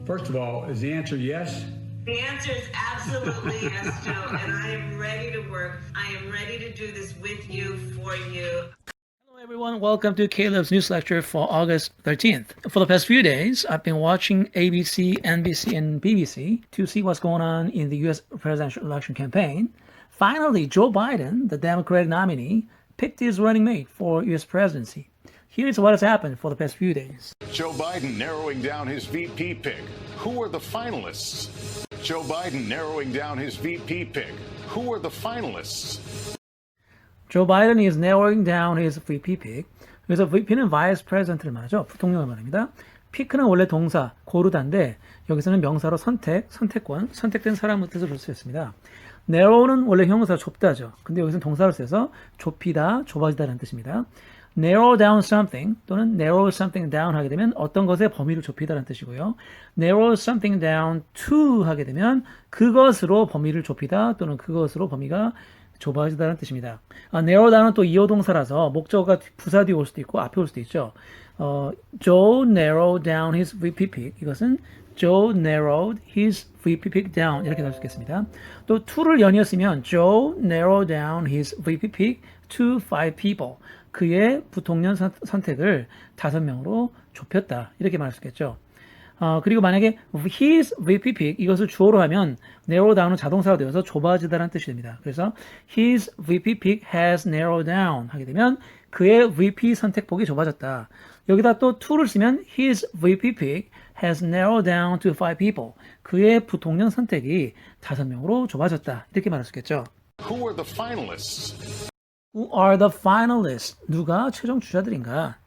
First of all, is the answer yes? The answer is absolutely yes, Joe, and I am ready to work. I am ready to do this with you, for you. Hello everyone, welcome to Caleb's news lecture for August 13th. For the past few days, I've been watching ABC, NBC, and BBC to see what's going on in the US presidential election campaign. Finally, Joe Biden, the Democratic nominee, picked his running mate for US presidency. Here's what has happened for the past few days. Joe Biden narrowing down his VP pick. Who are the finalists? Joe Biden narrowing down his VP pick. Who are the finalists? Joe Biden is narrowing down his VP pick. 그래서 VP는 vice president를 말하죠. 부통령을 말합니다. pick는 원래 동사, 고르다인데 여기서는 명사로 선택, 선택권, 선택된 사람의 뜻을 볼 수 있습니다. narrow는 원래 형용사 좁다죠. 근데 여기서는 동사로 써서 좁히다, 좁아지다라는 뜻입니다. narrow down something 또는 narrow something down 하게 되면 어떤 것의 범위를 좁히다라는 뜻이고요. narrow something down to 하게 되면 그것으로 범위를 좁히다 또는 그것으로 범위가 좁아지다라는 뜻입니다. narrow down은 또 이어동사라서 목적어가 부사 뒤에 올 수도 있고 앞에 올 수도 있죠. Joe narrowed down his VP pick. 이것은 Joe narrowed his VP pick down 이렇게 할 수 있겠습니다. 또 to를 연이었으면 Joe narrowed down his VP pick to 5 people. 그의 부통령 선택을 5명으로 좁혔다. 이렇게 말할 수 있겠죠. 그리고 만약에 his VP pick 이것을 주어로 하면 narrow down은 자동사가 되어서 좁아지다라는 뜻이 됩니다. 그래서 his VP pick has narrowed down 하게 되면 그의 VP 선택폭이 좁아졌다. 여기다 또 to를 쓰면 his VP pick has narrowed down to 5 people. 그의 부통령 선택이 5명으로 좁아졌다. 이렇게 말할 수 있겠죠. Who are the finalists? Who are the finalists? 누가 최종 주자들인가?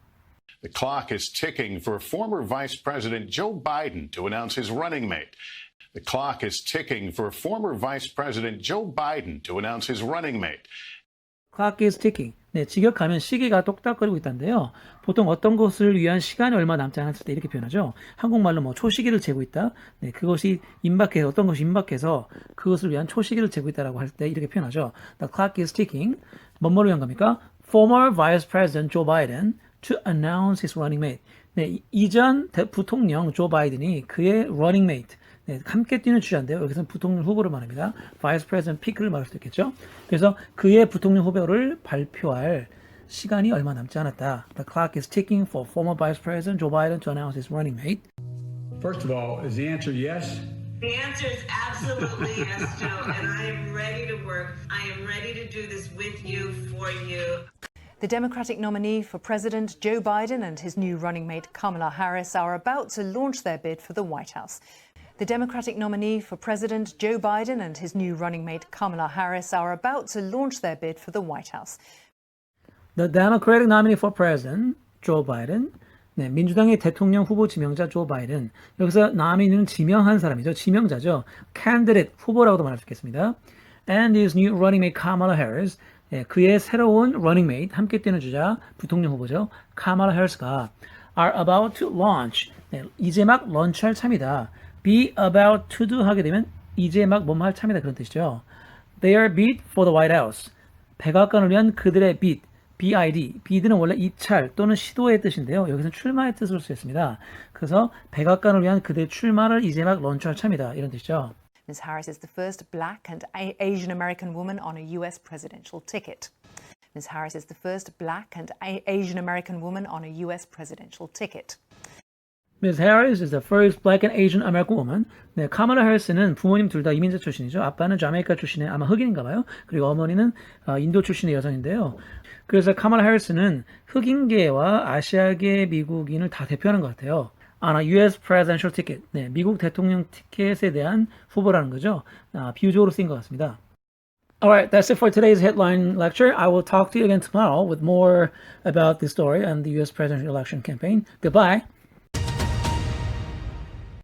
The clock is ticking for former Vice President Joe Biden to announce his running mate. The clock is ticking for former Vice President Joe Biden to announce his running mate. Clock is ticking. 네, 직역하면 시계가 똑딱거리고 있다는데요. 보통 어떤 것을 위한 시간이 얼마 남지 않았을 때 이렇게 표현하죠. 한국말로 뭐 초시계를 재고 있다. 네, 그것이 임박해서 어떤 것이 임박해서 그것을 위한 초시계를 재고 있다라고 할 때 이렇게 표현하죠. The clock is ticking. 뭐뭐를 위한 겁니까? Former Vice President Joe Biden to announce his running mate. 네, 이전 부통령 조 바이든이 그의 running mate, 네, 함께 뛰는 주자인데요. 여기서는 부통령 후보를 말합니다. Vice President pick를 말할 수도 있겠죠. 그래서 그의 부통령 후보를 발표할 시간이 얼마 남지 않았다. The clock is ticking for former Vice President Joe Biden to announce his running mate. First of all, is the answer yes? The answer is absolutely yes, Joe, and I am ready to work. I am ready to do this with you, for you. The Democratic nominee for President Joe Biden and his new running mate Kamala Harris are about to launch their bid for the White House. The Democratic nominee for President Joe Biden and his new running mate Kamala Harris are about to launch their bid for the White House. The Democratic nominee for President Joe Biden. 네, 민주당의 대통령 후보 지명자 조 바이든. 여기서 nominee는 지명한 사람이죠. 지명자죠. candidate 후보라고도 말할 수 있겠습니다. And his new running mate Kamala Harris. 네, 그의 새로운 running mate 함께 뛰는 주자 부통령 후보죠. 카말라 해리스가 are about to launch. 네, 이제 막 런치할 참이다. be about to do 하게 되면 이제 막 뭐뭐 할 참이다 그런 뜻이죠. Their bid for the White House. 백악관을 위한 그들의 bid. bid. bid는 원래 입찰 또는 시도의 뜻인데요. 여기서는 출마의 뜻으로 쓰였습니다. 그래서 백악관을 위한 그들의 출마를 이제 막 런치할 참이다 이런 뜻이죠. Ms. Harris is the first black and Asian American woman on a US presidential ticket. Ms. Harris is the first black and Asian American woman on a US presidential ticket. Ms. Harris is the first black and Asian American woman. 네, 카말라 해리스는 부모님 둘 다 이민자 출신이죠. 아빠는 자메이카 출신의 아마 흑인인가 봐요. 그리고 어머니는 인도 출신의 여성인데요. 그래서 카말라 해리스는 흑인계와 아시아계 미국인을 다 대표하는 것 같아요. on a US presidential ticket. 네, 미국 대통령 티켓에 대한 후보라는 거죠. 비유적으로 쓰인 것 같습니다. Alright, that's it for today's headline lecture. I will talk to you again tomorrow with more about the story and the US presidential election campaign. Goodbye.